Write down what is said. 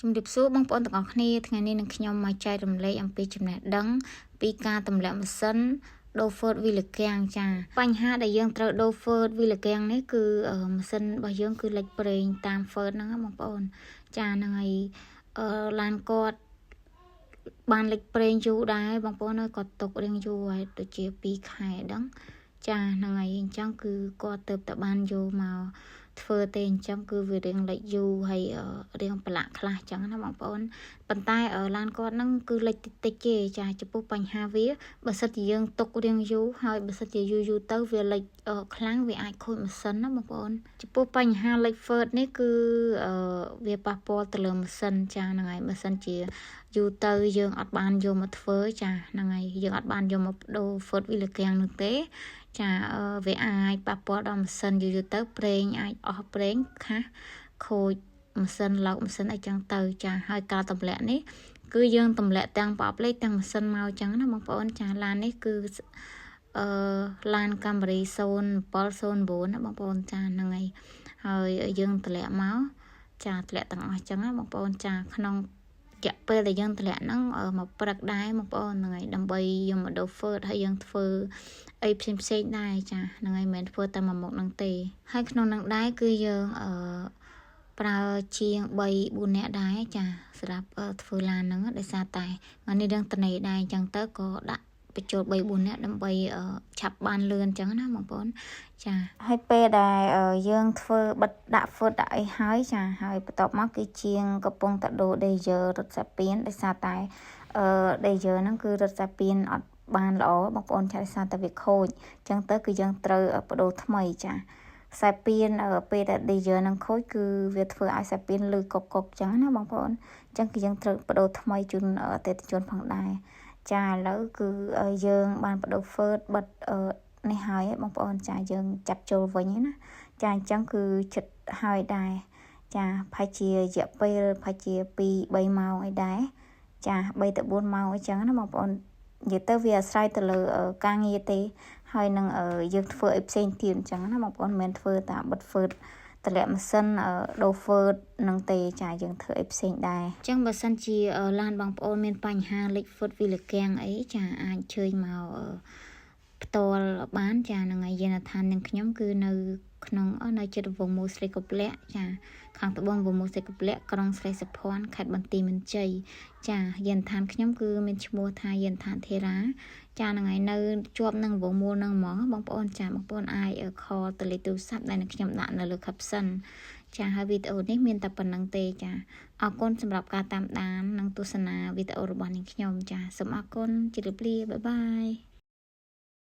ជំរាបសួរបងប្អូនទាំងអស់គ្នាថ្ងៃនេះនឹងខ្ញុំមកចែករំលែកអំពីចំណេះដឹងពីការទម្លាក់ម៉ាស៊ីនដូហ្វឺតវីលកាំងចាបញ្ហាដែលយើងត្រូវដូហ្វឺតវីលកាំងនេះគឺម៉ាស៊ីនរបស់យើងគឺលេចប្រេងតាមហ្វឺតហ្នឹងបងប្អូនចាហ្នឹងហើយឡានគាត់បានលេចប្រេងយូរដែរបងប្អូនហើយគាត់ຕົករៀងយូរហើយដូចជា2ខែដឹងចាហ្នឹងហើយអញ្ចឹងគឺគាត់ទៅតែបានយកមកធ្វើទេអញ្ចឹងគឺវារៀងលេចយូរហើយរៀងប្រឡាក់ខ្លះអញ្ចឹងណាបងប្អូនប៉ុន្តែឡានគាត់ហ្នឹងគឺលេចតិចតិចទេចាចំពោះបញ្ហាវាបើសិនជាយើងទុករៀងយូរហើយបើសិនជាយូរទៅវាលេចខ្លាំងវាអាចខូចម៉ាស៊ីនណាបងប្អូនចំពោះបញ្ហាលេចហ្វឺតនេះគឺវាប៉ះពាល់ទៅលើម៉ាស៊ីនចាហ្នឹងហើយបើសិនជាយូរទៅយើងអត់បានយកមកធ្វើចាហ្នឹងហើយយើងអត់បានយកមកដូរហ្វឺតវីលកាំងនោះទេចាវាអាចប៉ះពាល់ដល់ម៉ាស៊ីនយូរទៅប្រេងអាចអស់ប្រេងខាសខូចម៉ាស៊ីនលោកម៉ាស៊ីនអីចឹងទៅចាហើយការទម្លាក់នេះគឺយើងទម្លាក់ទាំងប្រអប់លេខទាំងម៉ាស៊ីនមកចឹងណាបងប្អូនចាឡាននេះគឺឡានកាមេរី0709ណាបងប្អូនចាហ្នឹងហើយយើងទម្លាក់មកចាទម្លាក់ទាំងអស់ចឹងណាបងប្អូនចាក្នុងរយៈពេលដែលយើងទម្លាក់ហ្នឹងមកព្រឹកដែរបងប្អូនហ្នឹងហើយដើម្បីយកមកដូរហ្វឺតហើយយើងធ្វើអីផ្សេងដែរចាហ្នឹងហើយមិនមែនធ្វើតែមួយមុខហ្នឹងទេហើយក្នុងហ្នឹងដែរគឺយើងប្រើជាង3-4នាក់ដែរចាសម្រាប់ធ្វើឡានហ្នឹងដោយសារតែថ្ងៃនេះរឿងត្នេដែរអញ្ចឹងទៅក៏ដាក់បញ្ចូល3-4នាក់ដើម្បីឆាប់បានលឿនអញ្ចឹងណាបងប្អូនចាហើយពេលដែលយើងធ្វើបិទដាក់ហ្វឺតដាក់អីហើយចាហើយបន្ទាប់មកគឺជាងកំពុងតដូរដេយើរត់សាពីនដោយសារតែដេយើហ្នឹងគឺរត់សាពីនអត់បានល្អបងប្អូនចាដោយសារតែវាខូចអញ្ចឹងទៅគឺយើងត្រូវបដូរថ្មីចាខ្សែពីនពេលដែលដេយើនឹងខូចគឺវាធ្វើឲ្យខ្សែពីនលឺកុកអញ្ចឹងណាបងប្អូនអញ្ចឹងគឺយើងត្រូវបដូរថ្មីជូនអតិថិជនផងដែរចាឥឡូវគឺយើងបានបដូរហ្វឺតបិទនេះហើយបងប្អូនចាយើងចាប់ចូលវិញណាចាអញ្ចឹងគឺចិត្តហើយដែរចាប្រហែលជារយៈពេលប្រហែលជា2-3ម៉ោងអីដែរចា3ទៅ4ម៉ោងអីចឹងណាបងប្អូននិយាយទៅវាអាស្រ័យទៅលើការងារទេហើយនឹងយើងធ្វើអីផ្សេងទៀតអញ្ចឹងណាបងប្អូនមិនមែនធ្វើតែបិទហ្វឺតតម្លាក់ម៉ាស៊ីនដូរហ្វឺតនឹងទេចាយើងធ្វើអីផ្សេងដែរអញ្ចឹងបើសិនជាឡានបងប្អូនមានបញ្ហាលេចហ្វឺតវីលកាំងអីចាអាចជើញមកផ្ទាល់បានចាហ្នឹងហើយយានដ្ឋាននឹងខ្ញុំគឺនៅក្នុងនៅជិតវងមូលស្រីកុប្លាក់ចាខាងត្បូងវងមូលស្រីកុប្លាក់ក្រុងស្រីសុភ័ណ្ឌខេត្តបន្ទាយមានជ័យចាយានដ្ឋានខ្ញុំគឺមានឈ្មោះថាយានដ្ឋានធីរ៉ាចាហ្នឹងហើយនៅជាប់នឹងវងមូលនឹងហ្មងបងប្អូនចាបងប្អូនអាចខលទៅលេខទូរស័ព្ទដែលខ្ញុំដាក់នៅលើ caption ចាហើយវីដេអូនេះមានតែប៉ុណ្្នឹងទេចាអរគុណសម្រាប់ការតាមដាននិងទស្សនាវីដេអូរបស់នាងខ្ញុំចាសូមអរគុណជម្រាបលាបាយបាយ